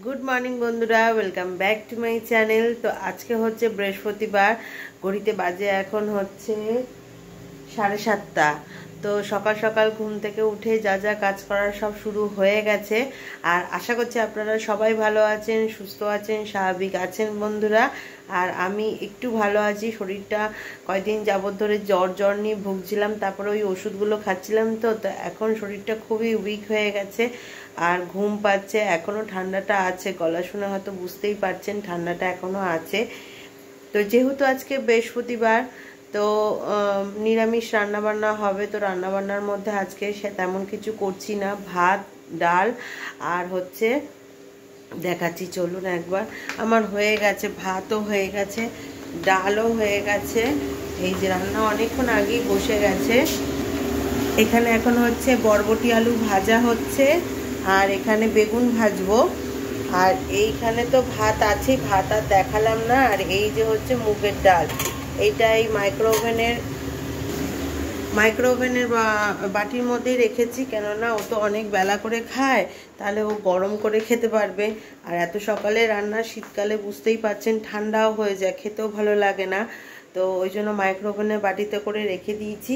Good morning बंधुरा welcome back to my channel. तो आज के होच्छे बृहस्पतिवार, घड़ीते बाजे एखन होच्छे 7:30। तो सकाल सकाल घुम थेके उठे जा जा काज करार सब शुरू हये गेछे। और आशा करछि आपनारा सबाई भालो आछेन, सुस्थ आछेन, स्वाभाविक आछेन बंधुरा। और आमी एकटू भालो आछि। शरीरटा कयदिन जाबत धरे जर जर निये भुगछिलाम, तारपरे ओई ओषुधगुलो खाচ্ছিলাম। तो एखन शरीरटा खुबই उइक हये गेछे और घुम पाচ্ছে। एखोनो ঠান্ডাটা আছে, গলা শুনে হয়তো বুঝতেই পারছেন ঠান্ডাটা এখনো আছে। তো যেহেতু আজকে বৃহস্পতিবার, তো নিরামিষ রান্না বান্না হবে। তো রান্না বান্নার মধ্যে আজকে তেমন কিছু করছি না, ভাত ডাল আর হচ্ছে দেখাচ্ছি চলুন একবার। আমার হয়ে গেছে, ভাতও হয়ে গেছে, ডালও হয়ে গেছে। এই যে রান্না অনেকক্ষণ আগেই বসে গেছে। এখানে এখন হচ্ছে বরবটি আলু ভাজা হচ্ছে আর এখানে বেগুন ভাজবো। আর এইখানে তো ভাত আছে, ভাত আর দেখালাম না। আর এই যে হচ্ছে মুগের ডাল, এইটা এই মাইক্রোওভেনের বাটির মধ্যেই রেখেছি, কেননা ও তো অনেক বেলা করে খায়, তাহলে ও গরম করে খেতে পারবে। আর এত সকালে রান্না, শীতকালে বুঝতেই পারছেন ঠান্ডাও হয়ে যায়, খেতেও ভালো লাগে না। তো ওই জন্য মাইক্রোওভেনের বাটিতে করে রেখে দিয়েছি,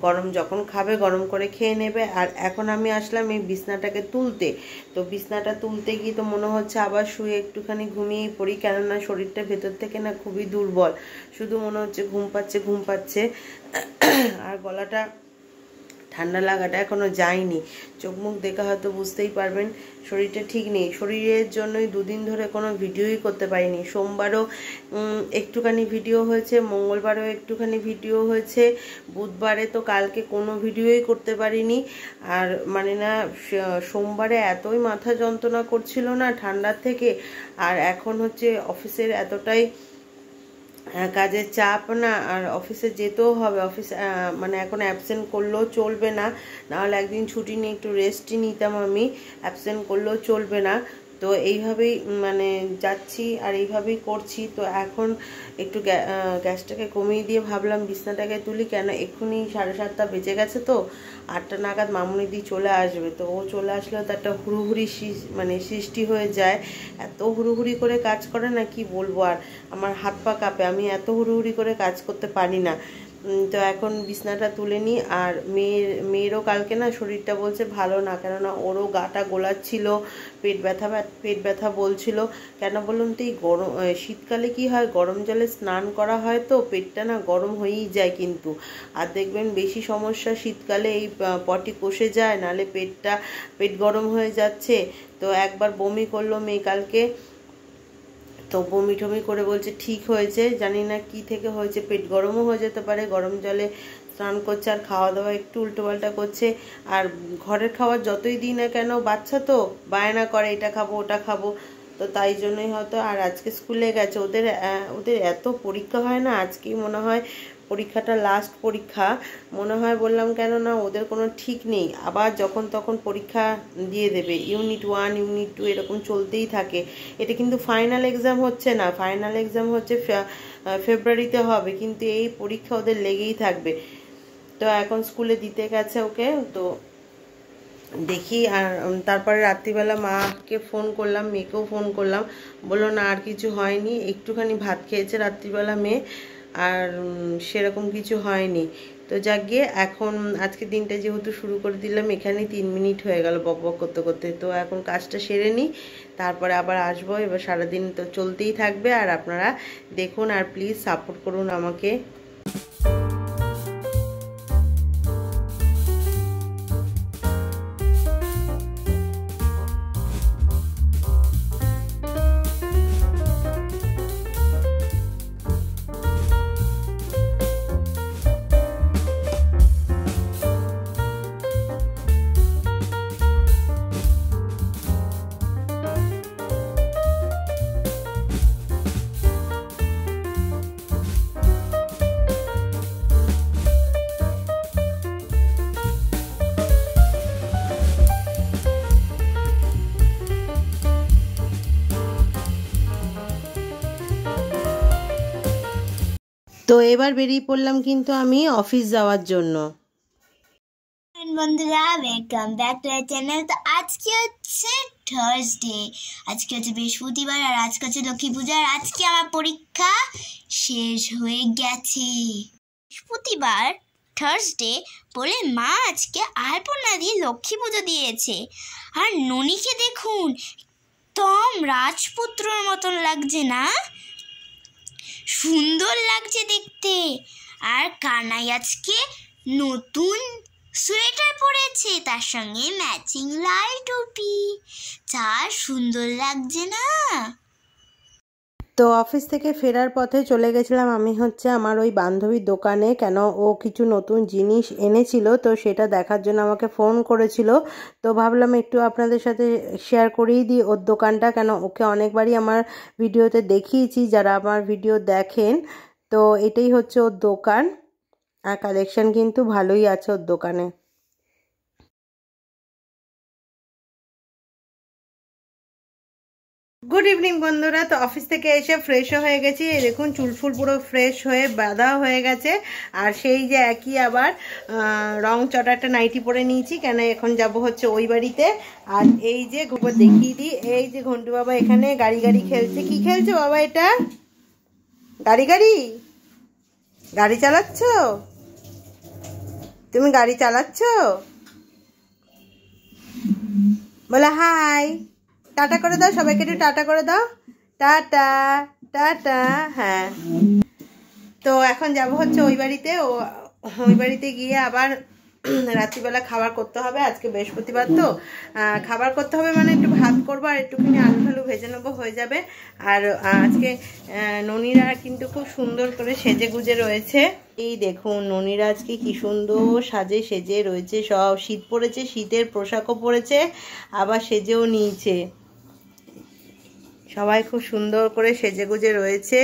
গরম যখন খাবে গরম করে খেয়ে নেবে। আর এখন আমি আসলাম এই বিছনাটাকে তুলতে। তো বিছনাটা তুলতে গিয়ে তো মনে হচ্ছে আবার শুয়ে একটুখানি ঘুমিয়েই পড়ি, কেননা শরীরটা ভেতর থেকে না খুবই দুর্বল, শুধু মনে হচ্ছে ঘুম পাচ্ছে। আর গলাটা ঠান্ডা লাগাটা এখনো যায়নি, চোখ মুখ দেখে হয়তো বুঝতেই পারবেন শরীরটা ঠিক নেই। শরীরের জন্যই দুদিন ধরে কোনো ভিডিওই করতে পারিনি। সোমবারও একটুখানি ভিডিও হয়েছে, মঙ্গলবারও একটুখানি ভিডিও হয়েছে, বুধবারে তো কালকে কোনো ভিডিওই করতে পারিনি। আর মানে না, সোমবারে এতই মাথা যন্ত্রণা করছিল না ঠান্ডার থেকে। আর এখন হচ্ছে অফিসের এতটাই কাজের চাপ না, আর অফিসে যেতেও হবে। অফিস মানে এখন অ্যাবসেন্ট করলেও চলবে না, নাহলে একদিন ছুটি নিয়ে একটু রেস্টই নিতাম আমি, অ্যাবসেন্ট করলেও চলবে না। তো এইভাবেই মানে যাচ্ছি আর এইভাবেই করছি। তো এখন একটু গ্যাসটাকে কমিয়ে দিয়ে ভাবলাম বিছনাটাকে তুলি, কেন এক্ষুনি 7:30 বেজে গেছে। তো 8টা নাগাদ মামুনিদি চলে আসবে। তো ও চলে আসলেও তো একটা হুড়ুহুড়ি মানে সৃষ্টি হয়ে যায়। এত হুড়ুহুড়ি করে কাজ করে না, কি বলবো। আর আমার হাত পা কাঁপে, আমি এত হুড়ুহুড়ি করে কাজ করতে পারি না। তো এখন বিছনাটা তুলে নিই। আর মেয়েরও কালকে না শরীরটা বলছে ভালো না, কেননা ওরও গাটা গোলাচ্ছিল, পেট ব্যথা বলছিল। কেন বলুন তো, এই গরম শীতকালে কি হয়, গরম জলে স্নান করা হয় তো পেটটা না গরম হয়েই যায় কিন্তু। আর দেখবেন বেশি সমস্যা শীতকালে এই পটি কষে যায়, নাহলে পেট গরম হয়ে যাচ্ছে। তো একবার বমি করলো মেয়ে কালকে, তো বমি টমি করে বলছে ঠিক হয়েছে, জানি না কি থেকে হয়েছে, পেট গরমও হয়ে যেতে পারে। গরম জলে স্নান করছে আর খাওয়া দাওয়া একটু উল্টোপাল্টা করছে। আর ঘরের খাবার যতই দিই না কেন, বাচ্চা তো বায়না করে এটা খাবো ওটা খাবো, তো তাই জন্যই হয়তো। আর আজকে স্কুলে গেছে, ওদের এত পরীক্ষা হয় না, আজকেই মনে হয় পরীক্ষাটা লাস্ট পরীক্ষা মনে হয়। বললাম কেন না, ওদের কোনো ঠিক নেই, আবার যখন তখন পরীক্ষা দিয়ে দেবে। ইউনিট 1 ইউনিট 2 এরকম চলতেই থাকে। এটা কিন্তু ফাইনাল এক্সাম হচ্ছে না, ফাইনাল এক্সাম হচ্ছে ফেব্রুয়ারিতে হবে, কিন্তু এই পরীক্ষা ওদের লেগেই থাকবে। তো এখন স্কুলে দিতে গেছে ওকে, তো দেখি। আর তারপরে রাত্রিবেলা মাকে ফোন করলাম, মেয়েকেও ফোন করলাম, বললো না আর কিছু হয়নি, একটুখানি ভাত খেয়েছে রাত্রিবেলা মেয়ে, আর সেরকম কিছু হয়নি। তো যাক গিয়ে এখন আজকে দিনটা যেহেতু শুরু করে দিলাম, এখানেই 3 মিনিট হয়ে গেল বক বক করতে করতে। তো এখন কাজটা সেরে নিই, তারপরে আবার আসবো। এবার সারাদিন তো চলতেই থাকবে, আর আপনারা দেখুন আর প্লিজ সাপোর্ট করুন আমাকে। তো এবার বেরিয়ে পড়লাম কিন্তু আমি অফিস যাওয়ার জন্য। বন্ধুরা, welcome back to our channel. তো আজকে হচ্ছে থার্সডে, আজকে হচ্ছে বৃহস্পতিবার, আর আজকে হচ্ছে লক্ষ্মী পূজা। আর আজকে আমার পরীক্ষা শেষ হয়ে গেছে। বৃহস্পতিবার থার্সডে বলে মা আজকে আলপনা দিয়ে লক্ষ্মী পুজো দিয়েছে। আর ননিকে দেখুন, একদম রাজপুত্রর মতন লাগছে না? সুন্দর লাগছে দেখতে। আর কানাই আজকে নতুন সোয়েটার পরেছে, তার সঙ্গে ম্যাচিং লাল টুপি। যা সুন্দর লাগছে না? তো অফিস থেকে ফেরার পথে চলে গেছিলাম আমি হচ্ছে আমার ওই বান্ধবীর দোকানে, কেন ও কিছু নতুন জিনিস এনেছিল, তো সেটা দেখার জন্য আমাকে ফোন করেছিল। তো ভাবলাম একটু আপনাদের সাথে শেয়ার করেই দিই ওর দোকানটা, কেন ওকে অনেকবারই আমার ভিডিওতে দেখিয়েছি যারা আমার ভিডিও দেখেন। তো এটাই হচ্ছে ওর দোকান, আর কালেকশন কিন্তু ভালোই আছে ওর দোকানে। গুড ইভিনিং বন্ধুরা। তো অফিস থেকে এসে ফ্রেশও হয়ে গেছি, এই দেখুন চুল ফুল পুরো ফ্রেশ হয়ে বাঁধা হয়ে গেছে। আর সেই যে একই আবার রং চটা একটা নাইটি পরে নিয়েছি, কেন এখন যাব হচ্ছে ওই বাড়িতে। আর এই যে গোবর দেখিয়ে দিই, এই যে ঘন্টু বাবা এখানে গাড়ি গাড়ি খেলছে। কি খেলছে বাবা এটা? গাড়ি গাড়ি গাড়ি চালাচ্ছ? তুমি গাড়ি চালাচ্ছ? বলে হাই, টাটা করে দাও সবাইকে, একটু টাটা করে দাও। Tata tata. হ্যাঁ, তো এখন যাব হচ্ছে ওই বাড়িতে। ওই বাড়িতে গিয়ে আবার রাত্রিবেলা খাবার করতে হবে। আজকে বৃহস্পতিবার তো খাবার করতে হবে, মানে একটু ভাত করবো আর একটুখানি আলু ঠালু ভেজে নেবো, হয়ে যাবে। আর আজকে ননিরা কিন্তু খুব সুন্দর করে সেজে গুজে রয়েছে। এই দেখুন ননিরা আজকে কি সুন্দর সাজে সেজে রয়েছে। সব শীত পড়েছে, শীতের পোশাকও পরেছে, আবার সেজেও নিয়েছে। সবাই খুব সুন্দর করে সেজে গুজে রয়েছে।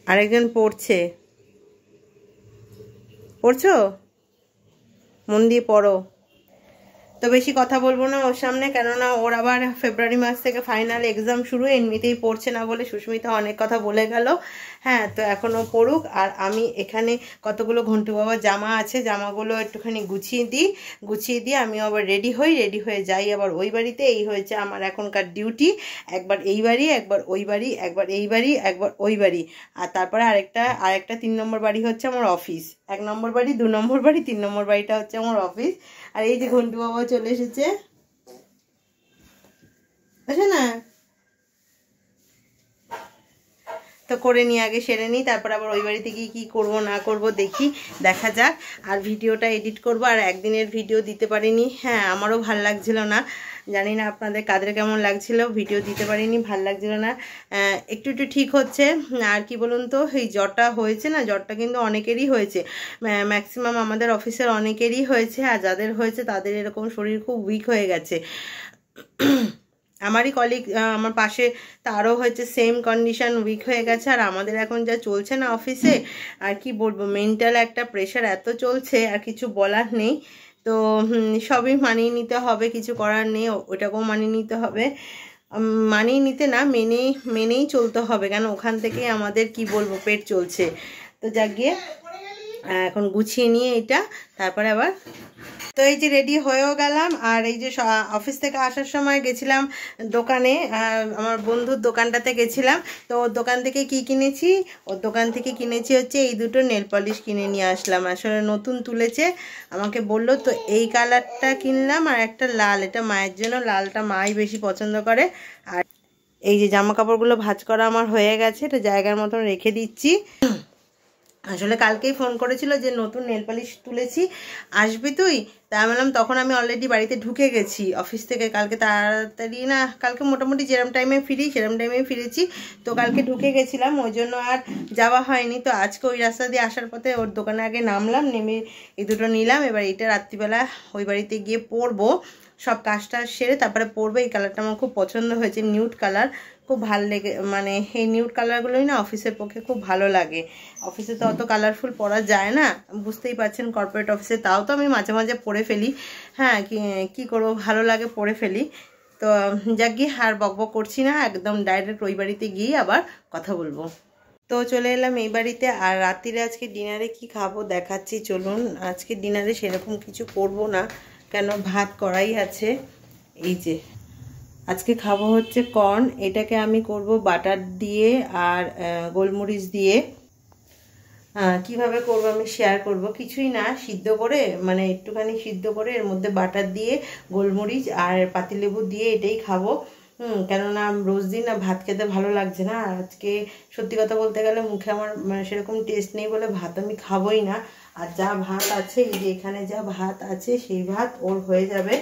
আরেকজন পড়ছে। পড়ছো? মন দিয়ে পড়ো। তো বেশি কথা বলবো না ওর সামনে, কেননা ওর আবার ফেব্রুয়ারি মাস থেকে ফাইনাল এক্সাম শুরু। এমনিতেই পড়ছে না বলে সুস্মিতা অনেক কথা বলে গেল। হ্যাঁ, তো এখনও পড়ুক। আর আমি এখানে কতগুলো ঘন্টু বাবার জামা আছে, জামাগুলো একটুখানি গুছিয়ে দিয়ে আমি আবার রেডি হয়ে যাই আবার ওই বাড়িতে। এই হয়েছে আমার এখনকার ডিউটি, একবার এই বাড়ি, একবার ওই বাড়ি, একবার এই বাড়ি, একবার ওই বাড়ি। আর তারপরে আরেকটা 3 নম্বর বাড়ি হচ্ছে আমার অফিস। 1 নম্বর বাড়ি, 2 নম্বর বাড়ি, 3 নম্বর বাড়িটা হচ্ছে আমার অফিস। আর এই যে ঘন্টু বাবা চলে এসেছে, আছে না? তো করে নিয়ে আগে সেরে নিই, তারপর আবার ওই বাড়িতে গিয়ে কী করবো না করবো দেখা যাক। আর ভিডিওটা এডিট করব। আর একদিনের ভিডিও দিতে পারিনি, হ্যাঁ আমারও ভাল লাগছিল না। জানি না আপনাদের কাদের কেমন লাগছিল, ভিডিও দিতে পারিনি, ভাল লাগছিল না। একটু ঠিক হচ্ছে। আর কি বলুন তো, এই জ্বরটা হয়েছে না, জ্বরটা কিন্তু অনেকেরই হয়েছে, ম্যাক্সিমাম আমাদের অফিসের অনেকেরই হয়েছে। আর যাদের হয়েছে তাদের এরকম শরীর খুব উইক হয়ে গেছে। আমারই কলিগ আমার পাশে, তারও হয়েছে সেম কন্ডিশন, উইক হয়ে গেছে। আর আমাদের এখন যা চলছে না অফিসে, আর কি বলবো, মেন্টাল একটা প্রেশার এত চলছে, আর কিছু বলার নেই। তো সবই মানিয়ে নিতে হবে, কিছু করার নেই। ওটাকেও মানিয়ে নিতে হবে, মানিয়ে নিতে না, মেনেই চলতে হবে, কেন ওখান থেকেই আমাদের কি বলবো পেট চলছে। তো যাক গিয়ে এখন গুছিয়ে নিয়ে এটা, তারপরে আবার তো এই যে রেডি হয়েও গেলাম। আর এই যে অফিস থেকে আসার সময় গেছিলাম দোকানে, আমার বন্ধুর দোকানটাতে গেছিলাম। তো ওর দোকান থেকে কি কিনেছি, ওর দোকান থেকে কিনেছি হচ্ছে এই দুটো নেল পলিশ কিনে নিয়ে আসলাম। আসলে নতুন তুলেছে, আমাকে বললো, তো এই কালারটা কিনলাম আর একটা লাল, এটা মায়ের জন্য, লালটা মাই বেশি পছন্দ করে। আর এই যে জামা কাপড়গুলো ভাঁজ করা আমার হয়ে গেছে, এটা জায়গার মতন রেখে দিচ্ছি। আসলে কালকেই ফোন করেছিল যে নতুন নেল পালিশ তুলেছি, আসবি তুই? তা বললাম, তখন আমি অলরেডি বাড়িতে ঢুকে গেছি অফিস থেকে। কালকে তাড়াতাড়ি না, কালকে মোটামুটি যেরম টাইমে ফিরি সেরম টাইমে ফিরেছি। তো কালকে ঢুকে গেছিলাম, ওই জন্য আর যাওয়া হয়নি। তো আজকে ওই রাস্তা দিয়ে আসার পথে ওর দোকানে আগে নামলাম, নেমে এই দুটো নিলাম। এবার এইটা রাত্রিবেলা ওই বাড়িতে গিয়ে পরবো, সব কাজটা সেরে তারপরে পরবো। এই কালারটা আমার খুব পছন্দ হয়েছে, নিউড কালার, খুব ভালো লেগে, মানে এই নিউড কালারগুলোই না অফিসের পক্ষে খুব ভালো লাগে। অফিসে তো অত কালারফুল পরা যায় না, বুঝতেই পারছেন, কর্পোরেট অফিসে। তাও তো আমি মাঝে মাঝে পরে ফেলি, হ্যাঁ কি করবো, ভালো লাগে পরে ফেলি। তো যাক গিয়ে আর বকবক করছি না, একদম ডাইরেক্ট ওই বাড়িতে গিয়ে আবার কথা বলবো। তো চলে এলাম এই বাড়িতে। আর রাত্রিরে আজকে ডিনারে কি খাবো দেখাচ্ছি চলুন। আজকে ডিনারে সেরকম কিছু করব না, কেন ভাত করাই আছে। এই যে আজকে খাবো হচ্ছে কর্ন, এটাকে আমি করব বাটার দিয়ে আর গোলমরিচ দিয়ে। কিভাবে করব আমি শেয়ার করব, কিছুই না, সিদ্ধ করে মানে একটুখানি সিদ্ধ করে এর মধ্যে বাটার দিয়ে গোলমরিচ আর পাতিলেবু দিয়ে এটাই খাবো। কেননা রোজ দিন না ভাত খেতে ভালো লাগছে না। আজকে সত্যি কথা বলতে গেলে মুখে আমার সেরকম টেস্ট নেই বলে ভাত আমি খাবোই না। আর যা ভাত আছে, এই যে এখানে যা ভাত আছে সেই ভাত ওর হয়ে যাবে।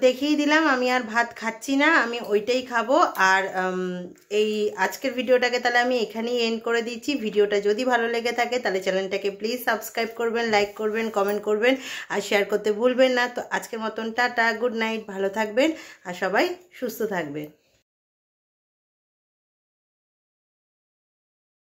দেখিয়ে দিলাম আমি আর ভাত খাচ্ছি না, আমি ওইটাই খাবো। আর এই আজকের ভিডিওটাকে তাহলে আমি এখানেই এন্ড করে দিচ্ছি। ভিডিওটা যদি ভালো লেগে থাকে তাহলে চ্যানেলটাকে প্লিজ সাবস্ক্রাইব করবেন, লাইক করবেন, কমেন্ট করবেন আর শেয়ার করতে ভুলবেন না। তো আজকের মতন টাটা, গুড নাইট, ভালো থাকবেন আর সবাই সুস্থ থাকবেন।